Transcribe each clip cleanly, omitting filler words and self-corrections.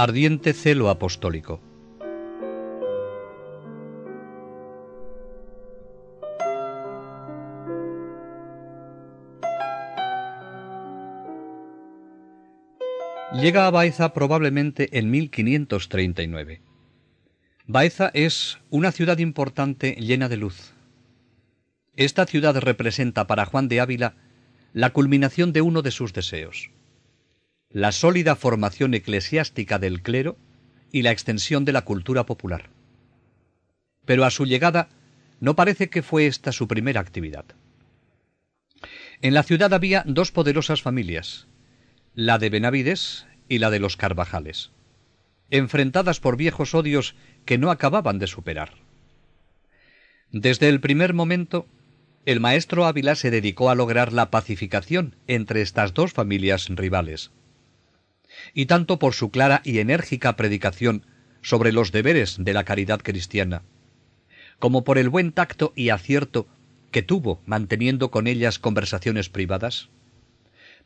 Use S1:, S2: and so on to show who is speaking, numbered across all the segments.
S1: Ardiente celo apostólico. Llega a Baeza probablemente en 1539. Baeza es una ciudad importante llena de luz. Esta ciudad representa para Juan de Ávila la culminación de uno de sus deseos: la sólida formación eclesiástica del clero y la extensión de la cultura popular. Pero a su llegada no parece que fue esta su primera actividad. En la ciudad había dos poderosas familias, la de Benavides y la de los Carvajales, enfrentadas por viejos odios que no acababan de superar. Desde el primer momento, el maestro Ávila se dedicó a lograr la pacificación entre estas dos familias rivales. Y tanto por su clara y enérgica predicación sobre los deberes de la caridad cristiana, como por el buen tacto y acierto que tuvo manteniendo con ellas conversaciones privadas,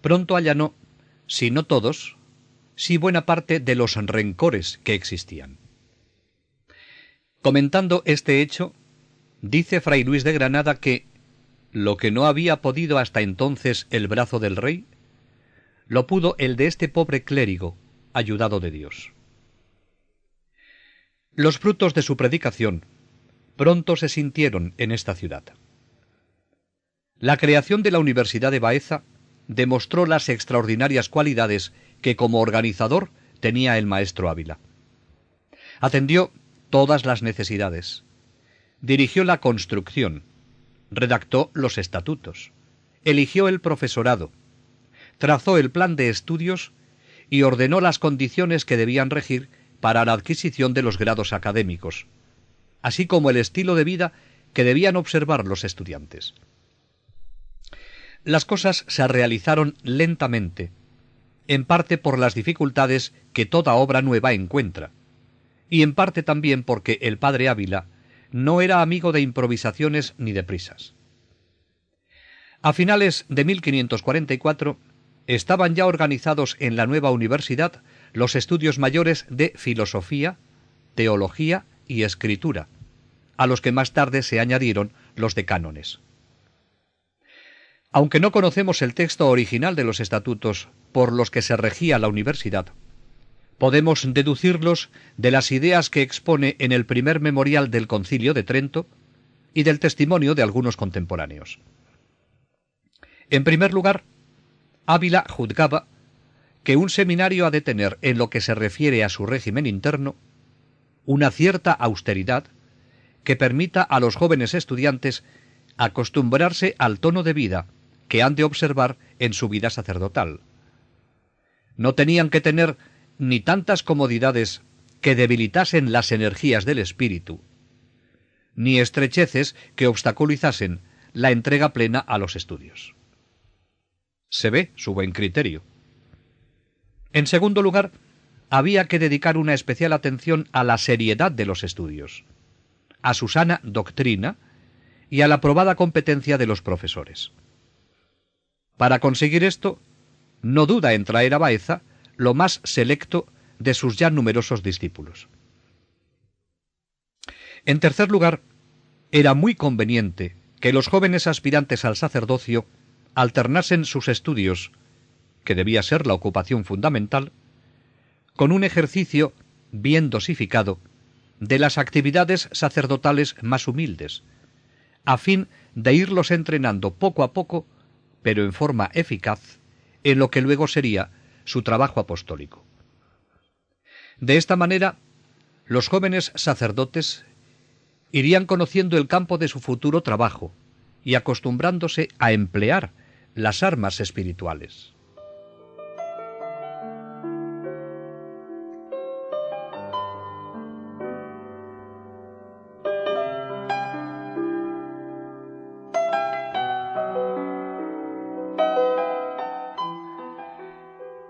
S1: pronto allanó, si no todos, sí buena parte de los rencores que existían. Comentando este hecho, dice Fray Luis de Granada que lo que no había podido hasta entonces el brazo del rey, lo pudo el de este pobre clérigo, ayudado de Dios. Los frutos de su predicación pronto se sintieron en esta ciudad. La creación de la Universidad de Baeza demostró las extraordinarias cualidades que como organizador tenía el maestro Ávila. Atendió todas las necesidades, dirigió la construcción, redactó los estatutos, eligió el profesorado, trazó el plan de estudios y ordenó las condiciones que debían regir para la adquisición de los grados académicos, así como el estilo de vida que debían observar los estudiantes. Las cosas se realizaron lentamente, en parte por las dificultades que toda obra nueva encuentra, y en parte también porque el padre Ávila no era amigo de improvisaciones ni de prisas. A finales de 1544 estaban ya organizados en la nueva universidad los estudios mayores de filosofía, teología y escritura, a los que más tarde se añadieron los de cánones. Aunque no conocemos el texto original de los estatutos por los que se regía la universidad, podemos deducirlos de las ideas que expone en el primer memorial del Concilio de Trento y del testimonio de algunos contemporáneos. En primer lugar, Ávila juzgaba que un seminario ha de tener, en lo que se refiere a su régimen interno, una cierta austeridad que permita a los jóvenes estudiantes acostumbrarse al tono de vida que han de observar en su vida sacerdotal. No tenían que tener ni tantas comodidades que debilitasen las energías del espíritu, ni estrecheces que obstaculizasen la entrega plena a los estudios. Se ve su buen criterio. En segundo lugar, había que dedicar una especial atención a la seriedad de los estudios, a su sana doctrina y a la probada competencia de los profesores. Para conseguir esto, no duda en traer a Baeza lo más selecto de sus ya numerosos discípulos. En tercer lugar, era muy conveniente que los jóvenes aspirantes al sacerdocio alternasen sus estudios, que debía ser la ocupación fundamental, con un ejercicio bien dosificado de las actividades sacerdotales más humildes, a fin de irlos entrenando poco a poco, pero en forma eficaz, en lo que luego sería su trabajo apostólico. De esta manera, los jóvenes sacerdotes irían conociendo el campo de su futuro trabajo y acostumbrándose a emplear las armas espirituales.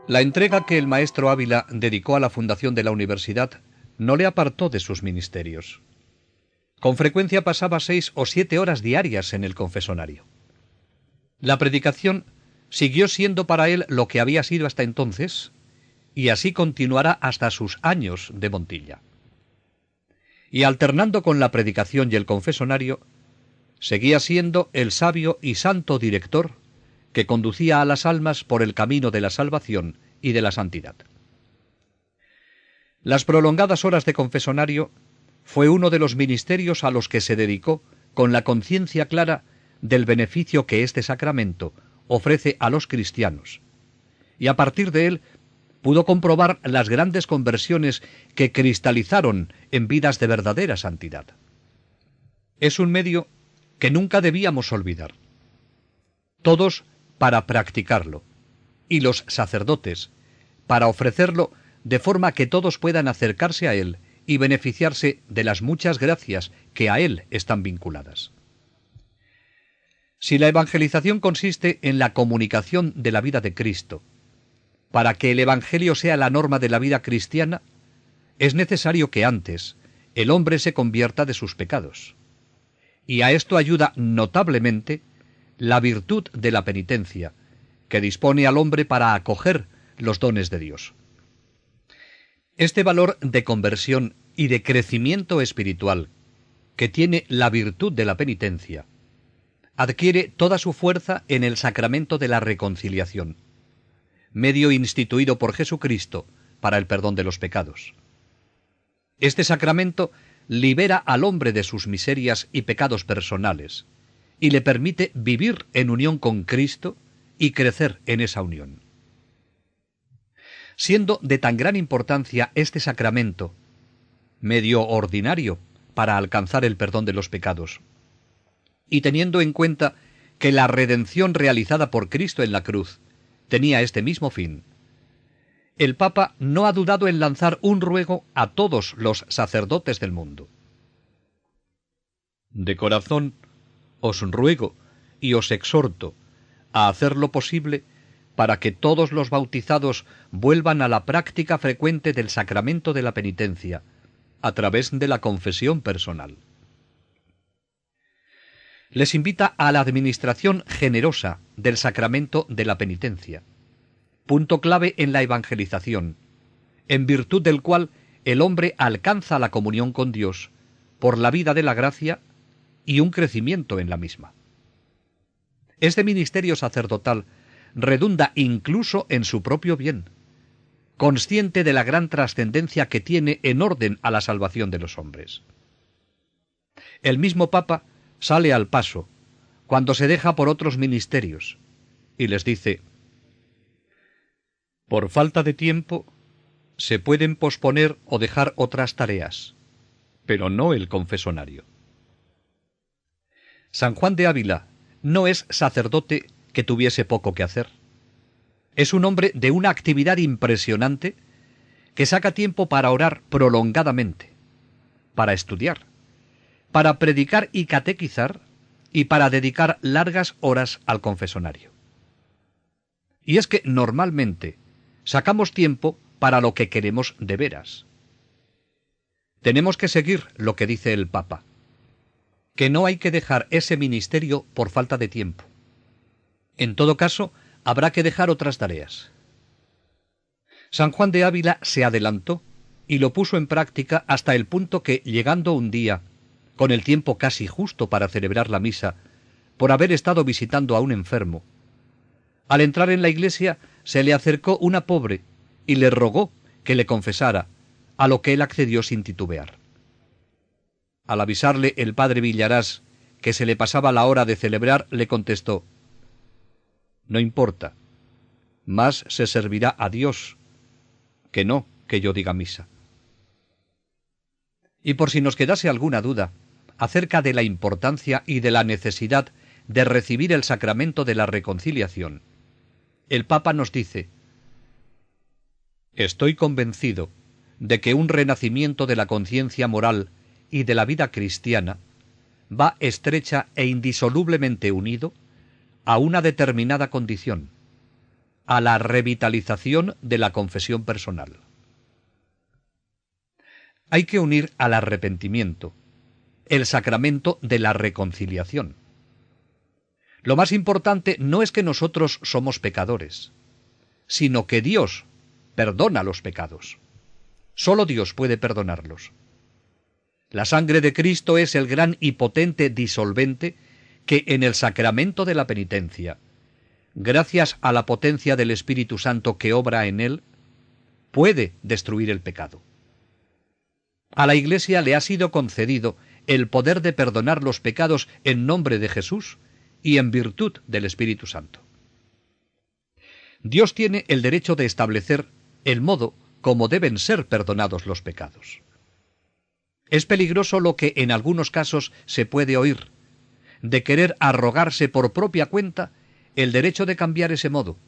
S1: La entrega que el maestro Ávila dedicó a la fundación de la universidad no le apartó de sus ministerios. Con frecuencia pasaba 6 o 7 horas diarias en el confesonario. La predicación siguió siendo para él lo que había sido hasta entonces, y así continuará hasta sus años de Montilla. Y alternando con la predicación y el confesonario, seguía siendo el sabio y santo director que conducía a las almas por el camino de la salvación y de la santidad. Las prolongadas horas de confesonario fue uno de los ministerios a los que se dedicó con la conciencia clara del beneficio que este sacramento ofrece a los cristianos, y a partir de él pudo comprobar las grandes conversiones que cristalizaron en vidas de verdadera santidad. Es un medio que nunca debíamos olvidar. Todos para practicarlo, y los sacerdotes para ofrecerlo de forma que todos puedan acercarse a él y beneficiarse de las muchas gracias que a él están vinculadas. Si la evangelización consiste en la comunicación de la vida de Cristo, para que el Evangelio sea la norma de la vida cristiana, es necesario que antes el hombre se convierta de sus pecados. Y a esto ayuda notablemente la virtud de la penitencia, que dispone al hombre para acoger los dones de Dios. Este valor de conversión y de crecimiento espiritual que tiene la virtud de la penitencia adquiere toda su fuerza en el sacramento de la reconciliación, medio instituido por Jesucristo para el perdón de los pecados. Este sacramento libera al hombre de sus miserias y pecados personales y le permite vivir en unión con Cristo y crecer en esa unión. Siendo de tan gran importancia este sacramento, medio ordinario para alcanzar el perdón de los pecados, y teniendo en cuenta que la redención realizada por Cristo en la cruz tenía este mismo fin, el Papa no ha dudado en lanzar un ruego a todos los sacerdotes del mundo. De corazón os ruego y os exhorto a hacer lo posible para que todos los bautizados vuelvan a la práctica frecuente del sacramento de la penitencia, a través de la confesión personal. Les invita a la administración generosa del sacramento de la penitencia, punto clave en la evangelización, en virtud del cual el hombre alcanza la comunión con Dios por la vida de la gracia y un crecimiento en la misma. Este ministerio sacerdotal redunda incluso en su propio bien, consciente de la gran trascendencia que tiene en orden a la salvación de los hombres. El mismo Papa sale al paso cuando se deja por otros ministerios y les dice: por falta de tiempo se pueden posponer o dejar otras tareas, pero no el confesonario. San Juan de Ávila no es sacerdote que tuviese poco que hacer. Es un hombre de una actividad impresionante que saca tiempo para orar prolongadamente, para estudiar, para predicar y catequizar y para dedicar largas horas al confesonario. Y es que normalmente sacamos tiempo para lo que queremos de veras. Tenemos que seguir lo que dice el Papa, que no hay que dejar ese ministerio por falta de tiempo. En todo caso, habrá que dejar otras tareas. San Juan de Ávila se adelantó y lo puso en práctica hasta el punto que, llegando un día, con el tiempo casi justo para celebrar la misa, por haber estado visitando a un enfermo, al entrar en la iglesia se le acercó una pobre y le rogó que le confesara, a lo que él accedió sin titubear. Al avisarle el padre Villarás que se le pasaba la hora de celebrar, le contestó: no importa, más se servirá a Dios que no que yo diga misa. Y por si nos quedase alguna duda acerca de la importancia y de la necesidad de recibir el sacramento de la reconciliación, el Papa nos dice: estoy convencido de que un renacimiento de la conciencia moral y de la vida cristiana va estrecha e indisolublemente unido a una determinada condición, a la revitalización de la confesión personal. Hay que unir al arrepentimiento el sacramento de la reconciliación. Lo más importante no es que nosotros somos pecadores, sino que Dios perdona los pecados. Solo Dios puede perdonarlos. La sangre de Cristo es el gran y potente disolvente que en el sacramento de la penitencia, gracias a la potencia del Espíritu Santo que obra en él, puede destruir el pecado. A la Iglesia le ha sido concedido el poder de perdonar los pecados en nombre de Jesús y en virtud del Espíritu Santo. Dios tiene el derecho de establecer el modo como deben ser perdonados los pecados. Es peligroso lo que en algunos casos se puede oír, de querer arrogarse por propia cuenta el derecho de cambiar ese modo,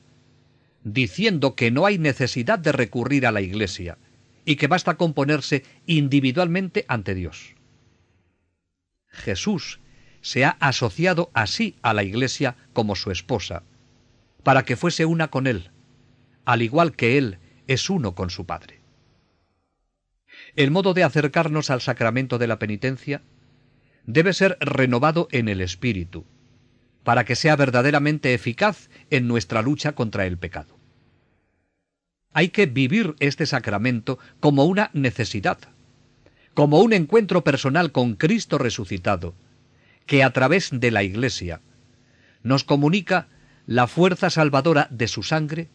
S1: diciendo que no hay necesidad de recurrir a la Iglesia y que basta con ponerse individualmente ante Dios. Jesús se ha asociado así a la Iglesia como su esposa, para que fuese una con Él, al igual que Él es uno con su Padre. El modo de acercarnos al sacramento de la penitencia debe ser renovado en el Espíritu, para que sea verdaderamente eficaz en nuestra lucha contra el pecado. Hay que vivir este sacramento como una necesidad, como un encuentro personal con Cristo resucitado, que a través de la Iglesia nos comunica la fuerza salvadora de su sangre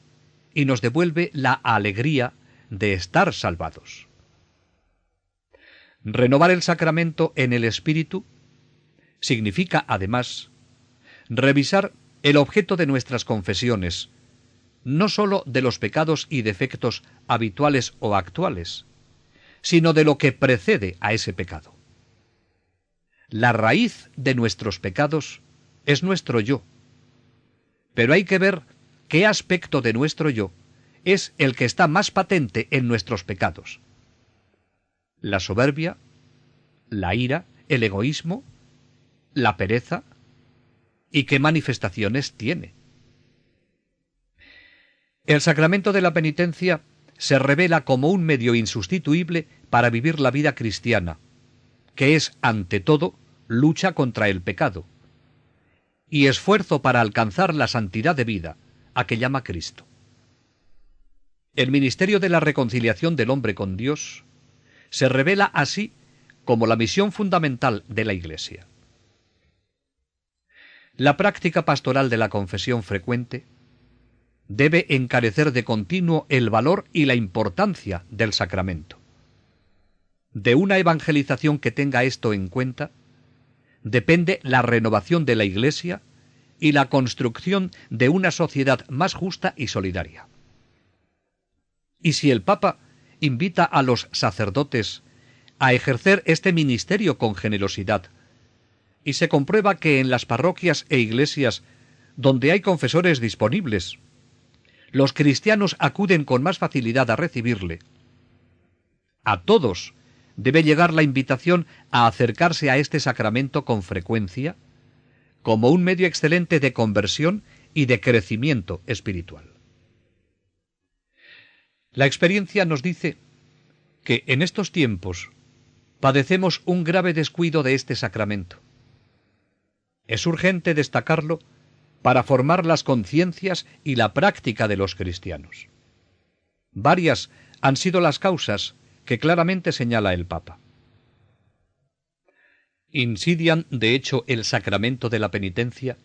S1: y nos devuelve la alegría de estar salvados. Renovar el sacramento en el Espíritu significa, además, revisar el objeto de nuestras confesiones, no sólo de los pecados y defectos habituales o actuales, sino de lo que precede a ese pecado. La raíz de nuestros pecados es nuestro yo, pero hay que ver qué aspecto de nuestro yo es el que está más patente en nuestros pecados. La soberbia, la ira, el egoísmo, la pereza, y qué manifestaciones tiene. El sacramento de la penitencia se revela como un medio insustituible para vivir la vida cristiana, que es, ante todo, lucha contra el pecado, y esfuerzo para alcanzar la santidad de vida, a que llama Cristo. El ministerio de la reconciliación del hombre con Dios se revela así como la misión fundamental de la Iglesia. La práctica pastoral de la confesión frecuente debe encarecer de continuo el valor y la importancia del sacramento. De una evangelización que tenga esto en cuenta, depende la renovación de la Iglesia y la construcción de una sociedad más justa y solidaria. Y si el Papa invita a los sacerdotes a ejercer este ministerio con generosidad, y se comprueba que en las parroquias e iglesias donde hay confesores disponibles, los cristianos acuden con más facilidad a recibirle, a todos debe llegar la invitación a acercarse a este sacramento con frecuencia, como un medio excelente de conversión y de crecimiento espiritual. La experiencia nos dice que en estos tiempos padecemos un grave descuido de este sacramento. Es urgente destacarlo para formar las conciencias y la práctica de los cristianos. Varias han sido las causas que claramente señala el Papa. Insidian, de hecho, el sacramento de la penitencia,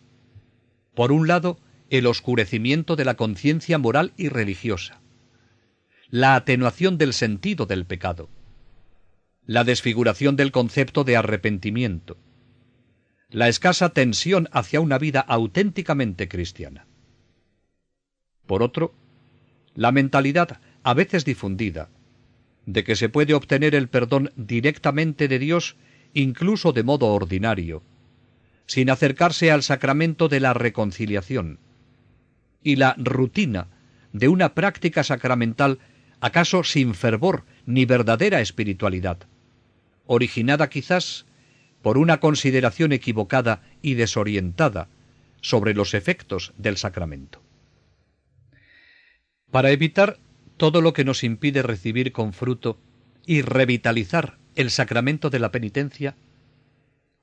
S1: por un lado, el oscurecimiento de la conciencia moral y religiosa, la atenuación del sentido del pecado, la desfiguración del concepto de arrepentimiento, la escasa tensión hacia una vida auténticamente cristiana. Por otro, la mentalidad, a veces difundida, de que se puede obtener el perdón directamente de Dios, incluso de modo ordinario, sin acercarse al sacramento de la reconciliación, y la rutina de una práctica sacramental acaso sin fervor ni verdadera espiritualidad, originada quizás por una consideración equivocada y desorientada sobre los efectos del sacramento. Para evitar todo lo que nos impide recibir con fruto y revitalizar el sacramento de la penitencia,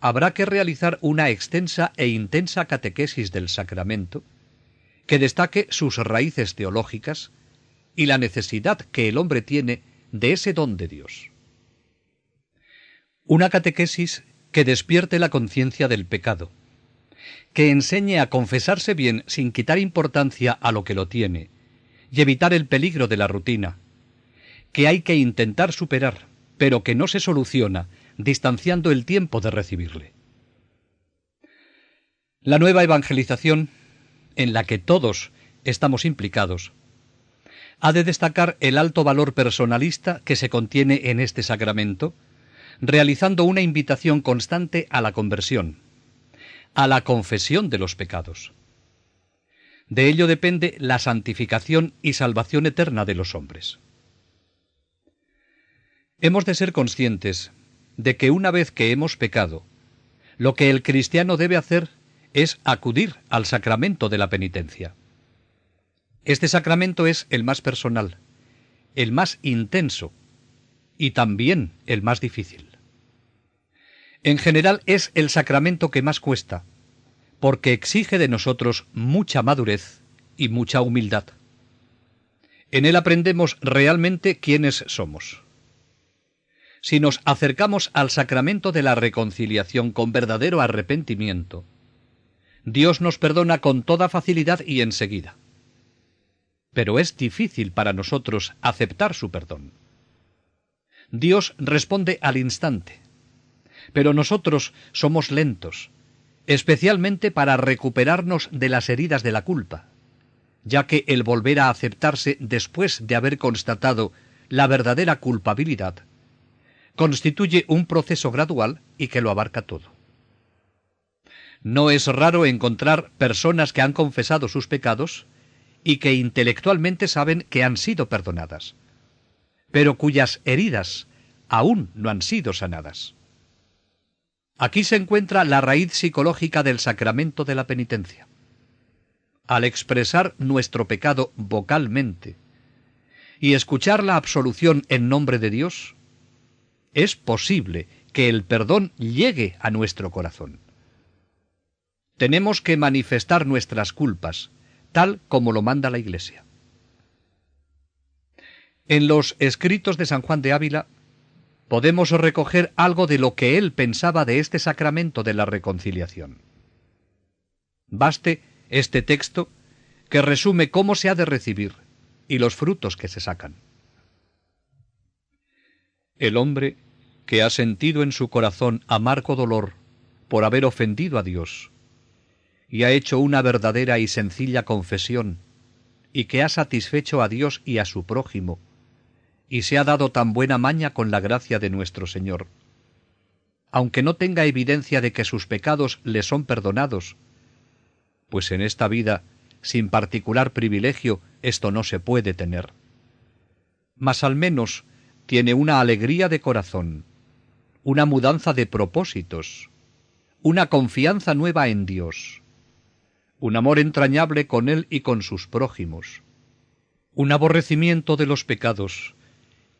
S1: habrá que realizar una extensa e intensa catequesis del sacramento que destaque sus raíces teológicas y la necesidad que el hombre tiene de ese don de Dios. Una catequesis que despierte la conciencia del pecado, que enseñe a confesarse bien sin quitar importancia a lo que lo tiene, y evitar el peligro de la rutina, que hay que intentar superar, pero que no se soluciona distanciando el tiempo de recibirle. La nueva evangelización, en la que todos estamos implicados, ha de destacar el alto valor personalista que se contiene en este sacramento, realizando una invitación constante a la conversión, a la confesión de los pecados. De ello depende la santificación y salvación eterna de los hombres. Hemos de ser conscientes de que una vez que hemos pecado, lo que el cristiano debe hacer es acudir al sacramento de la penitencia. Este sacramento es el más personal, el más intenso y también el más difícil. En general es el sacramento que más cuesta, porque exige de nosotros mucha madurez y mucha humildad. En él aprendemos realmente quiénes somos. Si nos acercamos al sacramento de la reconciliación con verdadero arrepentimiento, Dios nos perdona con toda facilidad y enseguida. Pero es difícil para nosotros aceptar su perdón. Dios responde al instante, pero nosotros somos lentos, especialmente para recuperarnos de las heridas de la culpa, ya que el volver a aceptarse después de haber constatado la verdadera culpabilidad constituye un proceso gradual y que lo abarca todo. No es raro encontrar personas que han confesado sus pecados y que intelectualmente saben que han sido perdonadas, pero cuyas heridas aún no han sido sanadas. Aquí se encuentra la raíz psicológica del sacramento de la penitencia. Al expresar nuestro pecado vocalmente y escuchar la absolución en nombre de Dios, es posible que el perdón llegue a nuestro corazón. Tenemos que manifestar nuestras culpas, tal como lo manda la Iglesia. En los escritos de San Juan de Ávila podemos recoger algo de lo que él pensaba de este sacramento de la reconciliación. Baste este texto que resume cómo se ha de recibir y los frutos que se sacan. El hombre que ha sentido en su corazón amargo dolor por haber ofendido a Dios, y ha hecho una verdadera y sencilla confesión, y que ha satisfecho a Dios y a su prójimo, y se ha dado tan buena maña con la gracia de nuestro Señor, aunque no tenga evidencia de que sus pecados le son perdonados, pues en esta vida, sin particular privilegio, esto no se puede tener. Mas al menos tiene una alegría de corazón, una mudanza de propósitos, una confianza nueva en Dios, un amor entrañable con Él y con sus prójimos, un aborrecimiento de los pecados,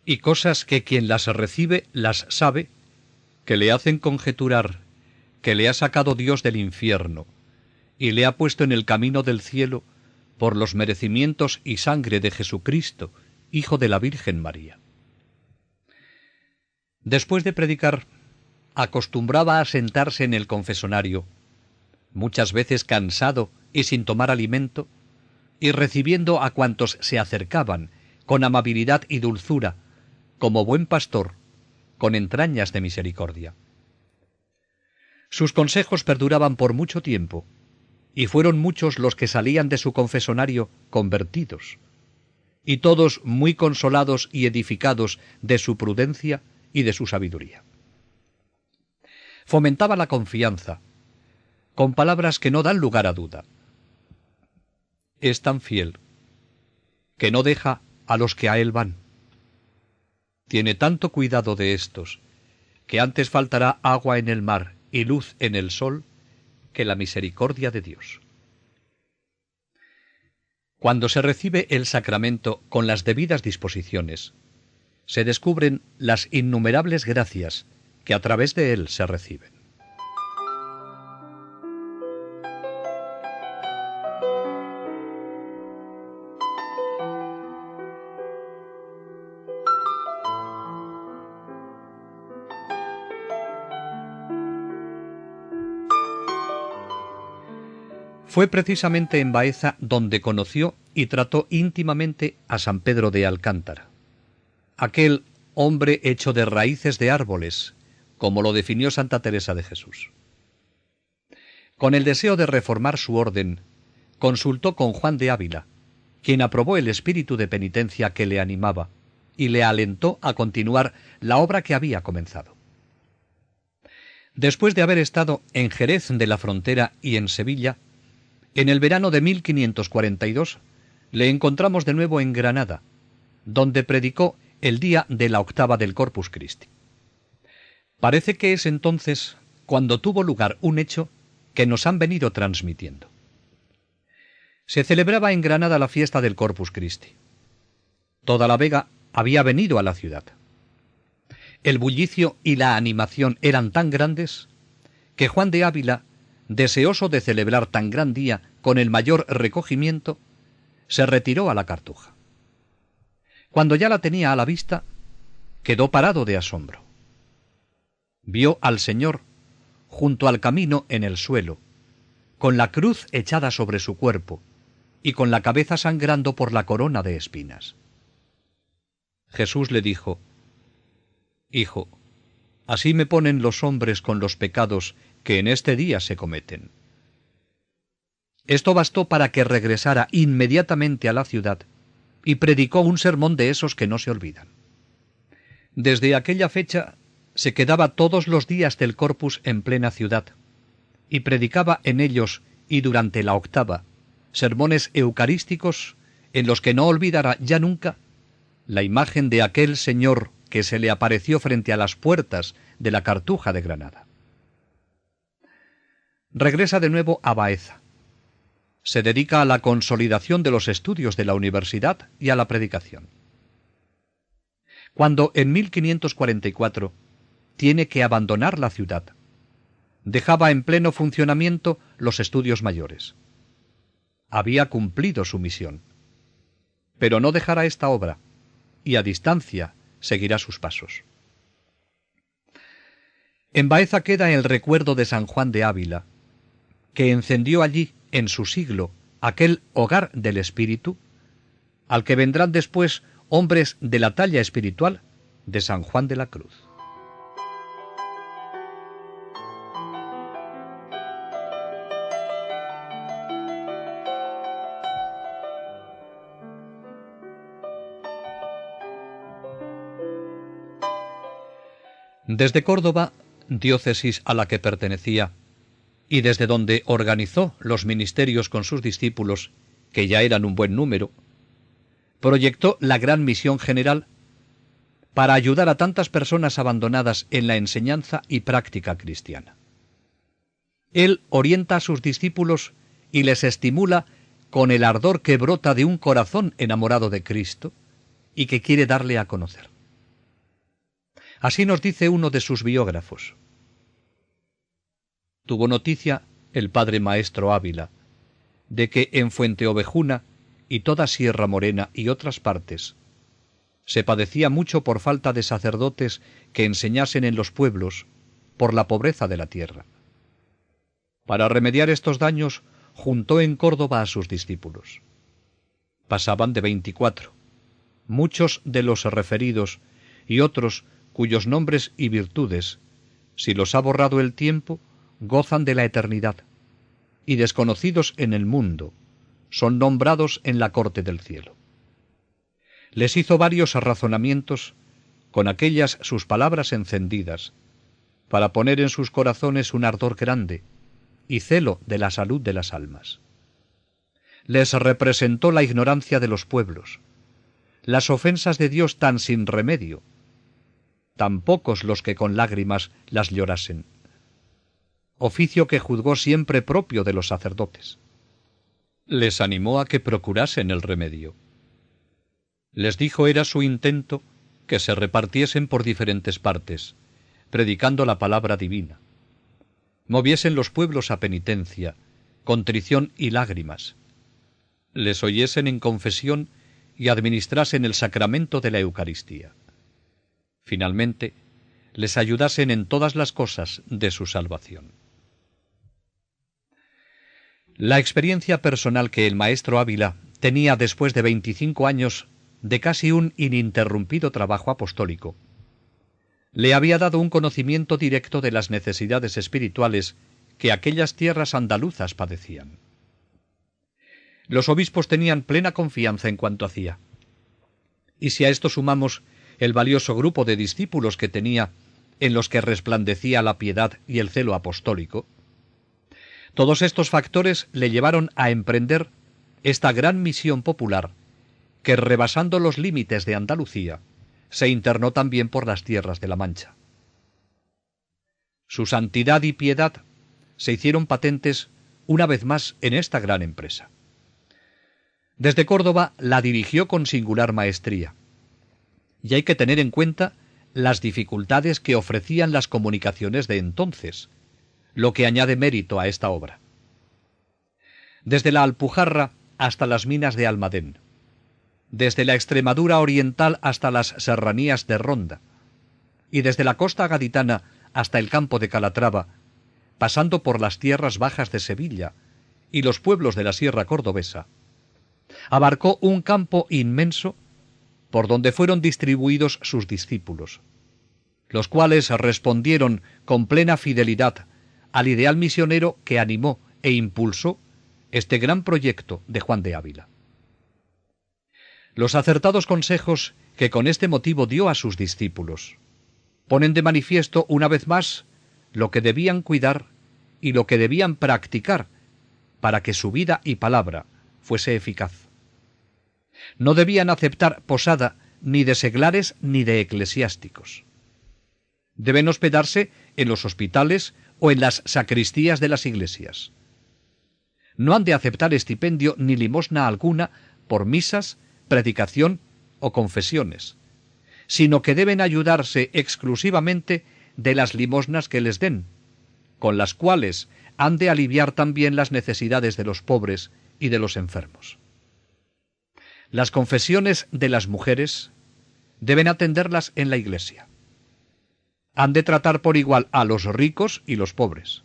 S1: y cosas que quien las recibe las sabe, que le hacen conjeturar que le ha sacado Dios del infierno, y le ha puesto en el camino del cielo por los merecimientos y sangre de Jesucristo, Hijo de la Virgen María. Después de predicar, acostumbraba a sentarse en el confesonario, muchas veces cansado y sin tomar alimento, y recibiendo a cuantos se acercaban con amabilidad y dulzura, como buen pastor, con entrañas de misericordia. Sus consejos perduraban por mucho tiempo, y fueron muchos los que salían de su confesonario convertidos, y todos muy consolados y edificados de su prudencia y de su sabiduría. Fomentaba la confianza, con palabras que no dan lugar a duda. Es tan fiel, que no deja a los que a él van. Tiene tanto cuidado de éstos, que antes faltará agua en el mar y luz en el sol, que la misericordia de Dios. Cuando se recibe el sacramento con las debidas disposiciones, se descubren las innumerables gracias que a través de él se reciben. Fue precisamente en Baeza donde conoció y trató íntimamente a San Pedro de Alcántara, aquel hombre hecho de raíces de árboles, como lo definió Santa Teresa de Jesús. Con el deseo de reformar su orden, consultó con Juan de Ávila, quien aprobó el espíritu de penitencia que le animaba y le alentó a continuar la obra que había comenzado. Después de haber estado en Jerez de la Frontera y en Sevilla, en el verano de 1542 le encontramos de nuevo en Granada, donde predicó el día de la octava del Corpus Christi. Parece que es entonces cuando tuvo lugar un hecho que nos han venido transmitiendo. Se celebraba en Granada la fiesta del Corpus Christi. Toda la Vega había venido a la ciudad. El bullicio y la animación eran tan grandes que Juan de Ávila, deseoso de celebrar tan gran día con el mayor recogimiento, se retiró a la Cartuja. Cuando ya la tenía a la vista, quedó parado de asombro. Vio al Señor junto al camino en el suelo, con la cruz echada sobre su cuerpo y con la cabeza sangrando por la corona de espinas. Jesús le dijo: «Hijo, así me ponen los hombres con los pecados que en este día se cometen». Esto bastó para que regresara inmediatamente a la ciudad y predicó un sermón de esos que no se olvidan. Desde aquella fecha se quedaba todos los días del Corpus en plena ciudad y predicaba en ellos y durante la octava sermones eucarísticos en los que no olvidará ya nunca la imagen de aquel Señor que se le apareció frente a las puertas de la Cartuja de Granada. Regresa de nuevo a Baeza. Se dedica a la consolidación de los estudios de la universidad y a la predicación. Cuando en 1544 tiene que abandonar la ciudad, dejaba en pleno funcionamiento los estudios mayores. Había cumplido su misión, pero no dejará esta obra y a distancia seguirá sus pasos. En Baeza queda el recuerdo de San Juan de Ávila, que encendió allí, en su siglo, aquel hogar del espíritu, al que vendrán después hombres de la talla espiritual de San Juan de la Cruz. Desde Córdoba, diócesis a la que pertenecía, y desde donde organizó los ministerios con sus discípulos, que ya eran un buen número, proyectó la gran misión general para ayudar a tantas personas abandonadas en la enseñanza y práctica cristiana. Él orienta a sus discípulos y les estimula con el ardor que brota de un corazón enamorado de Cristo y que quiere darle a conocer. Así nos dice uno de sus biógrafos: tuvo noticia el padre maestro Ávila de que en Fuenteovejuna y toda Sierra Morena y otras partes se padecía mucho por falta de sacerdotes que enseñasen en los pueblos por la pobreza de la tierra. Para remediar estos daños juntó en Córdoba a sus discípulos. Pasaban de 24, muchos de los referidos y otros cuyos nombres y virtudes, si los ha borrado el tiempo, gozan de la eternidad, y desconocidos en el mundo, son nombrados en la corte del cielo. Les hizo varios razonamientos con aquellas sus palabras encendidas, para poner en sus corazones un ardor grande y celo de la salud de las almas. Les representó la ignorancia de los pueblos, las ofensas de Dios tan sin remedio, tan pocos los que con lágrimas las llorasen, oficio que juzgó siempre propio de los sacerdotes. Les animó a que procurasen el remedio. Les dijo era su intento que se repartiesen por diferentes partes, predicando la palabra divina. Moviesen los pueblos a penitencia, contrición y lágrimas. Les oyesen en confesión y administrasen el sacramento de la Eucaristía. Finalmente, les ayudasen en todas las cosas de su salvación. La experiencia personal que el maestro Ávila tenía después de 25 años de casi un ininterrumpido trabajo apostólico le había dado un conocimiento directo de las necesidades espirituales que aquellas tierras andaluzas padecían. Los obispos tenían plena confianza en cuanto hacía. Y si a esto sumamos el valioso grupo de discípulos que tenía, en los que resplandecía la piedad y el celo apostólico, todos estos factores le llevaron a emprender esta gran misión popular que, rebasando los límites de Andalucía, se internó también por las tierras de la Mancha. Su santidad y piedad se hicieron patentes una vez más en esta gran empresa. Desde Córdoba la dirigió con singular maestría, y hay que tener en cuenta las dificultades que ofrecían las comunicaciones de entonces, lo que añade mérito a esta obra. Desde la Alpujarra hasta las minas de Almadén, desde la Extremadura oriental hasta las serranías de Ronda, y desde la costa gaditana hasta el campo de Calatrava, pasando por las tierras bajas de Sevilla y los pueblos de la Sierra Cordobesa, abarcó un campo inmenso por donde fueron distribuidos sus discípulos, los cuales respondieron con plena fidelidad al ideal misionero que animó e impulsó este gran proyecto de Juan de Ávila. Los acertados consejos que con este motivo dio a sus discípulos ponen de manifiesto una vez más lo que debían cuidar y lo que debían practicar para que su vida y palabra fuese eficaz. No debían aceptar posada ni de seglares ni de eclesiásticos. Deben hospedarse en los hospitales o en las sacristías de las iglesias. No han de aceptar estipendio ni limosna alguna por misas, predicación o confesiones, sino que deben ayudarse exclusivamente de las limosnas que les den, con las cuales han de aliviar también las necesidades de los pobres y de los enfermos. Las confesiones de las mujeres deben atenderlas en la iglesia. Han de tratar por igual a los ricos y los pobres.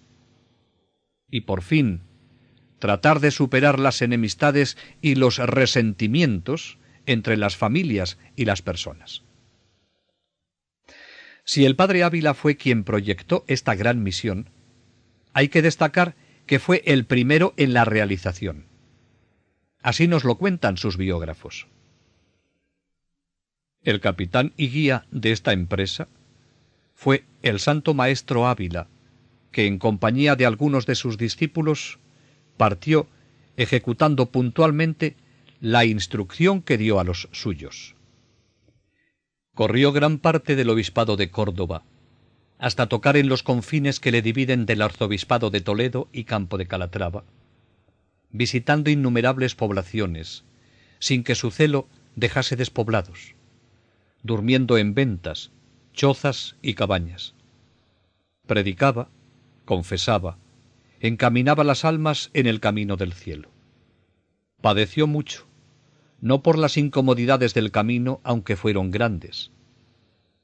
S1: Y por fin, tratar de superar las enemistades y los resentimientos entre las familias y las personas. Si el padre Ávila fue quien proyectó esta gran misión, hay que destacar que fue el primero en la realización. Así nos lo cuentan sus biógrafos. El capitán y guía de esta empresa fue el santo maestro Ávila, que en compañía de algunos de sus discípulos partió ejecutando puntualmente la instrucción que dio a los suyos. Corrió gran parte del obispado de Córdoba, hasta tocar en los confines que le dividen del arzobispado de Toledo y Campo de Calatrava, visitando innumerables poblaciones, sin que su celo dejase despoblados, durmiendo en ventas, chozas y cabañas. Predicaba, confesaba, encaminaba las almas en el camino del cielo. Padeció mucho, no por las incomodidades del camino, aunque fueron grandes,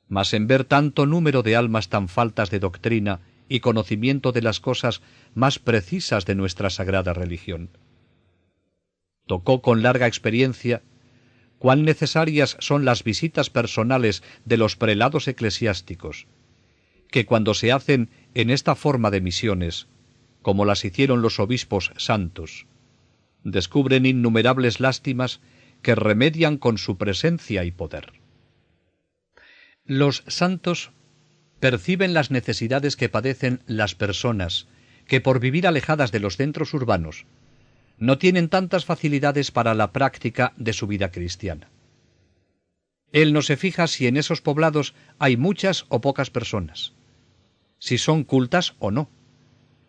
S1: mas en ver tanto número de almas tan faltas de doctrina y conocimiento de las cosas más precisas de nuestra sagrada religión. Tocó con larga experiencia cuán necesarias son las visitas personales de los prelados eclesiásticos, que cuando se hacen en esta forma de misiones, como las hicieron los obispos santos, descubren innumerables lástimas que remedian con su presencia y poder. Los santos perciben las necesidades que padecen las personas que, por vivir alejadas de los centros urbanos, no tienen tantas facilidades para la práctica de su vida cristiana. Él no se fija si en esos poblados hay muchas o pocas personas, si son cultas o no,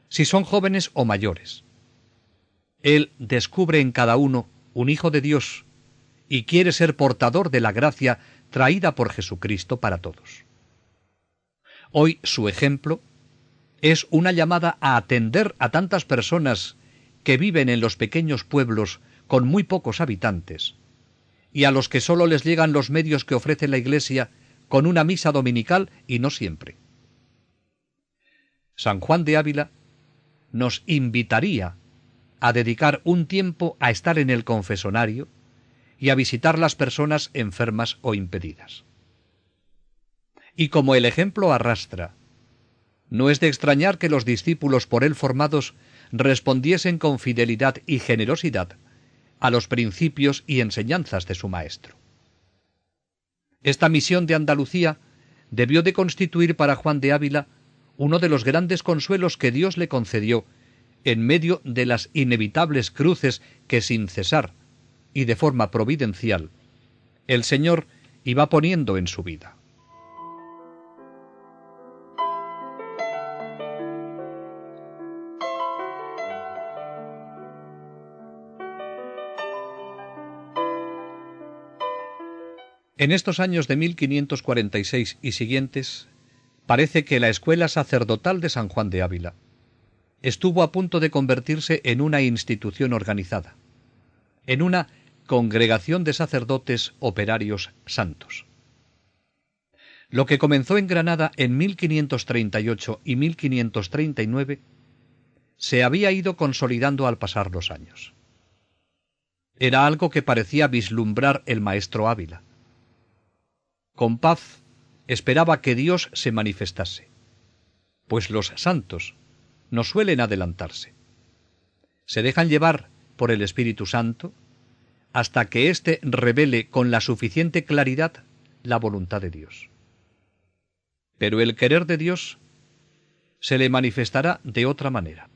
S1: si son jóvenes o mayores. Él descubre en cada uno un hijo de Dios y quiere ser portador de la gracia traída por Jesucristo para todos. Hoy su ejemplo es una llamada a atender a tantas personas que viven en los pequeños pueblos con muy pocos habitantes, y a los que sólo les llegan los medios que ofrece la Iglesia con una misa dominical y no siempre. San Juan de Ávila nos invitaría a dedicar un tiempo a estar en el confesonario y a visitar las personas enfermas o impedidas. Y como el ejemplo arrastra, no es de extrañar que los discípulos por él formados respondiesen con fidelidad y generosidad a los principios y enseñanzas de su maestro. Esta misión de Andalucía debió de constituir para Juan de Ávila uno de los grandes consuelos que Dios le concedió en medio de las inevitables cruces que sin cesar y de forma providencial el Señor iba poniendo en su vida. En estos años de 1546 y siguientes, parece que la escuela sacerdotal de San Juan de Ávila estuvo a punto de convertirse en una institución organizada, en una congregación de sacerdotes operarios santos. Lo que comenzó en Granada en 1538 y 1539 se había ido consolidando al pasar los años. Era algo que parecía vislumbrar el maestro Ávila. Con paz esperaba que Dios se manifestase, pues los santos no suelen adelantarse. Se dejan llevar por el Espíritu Santo hasta que éste revele con la suficiente claridad la voluntad de Dios. Pero el querer de Dios se le manifestará de otra manera.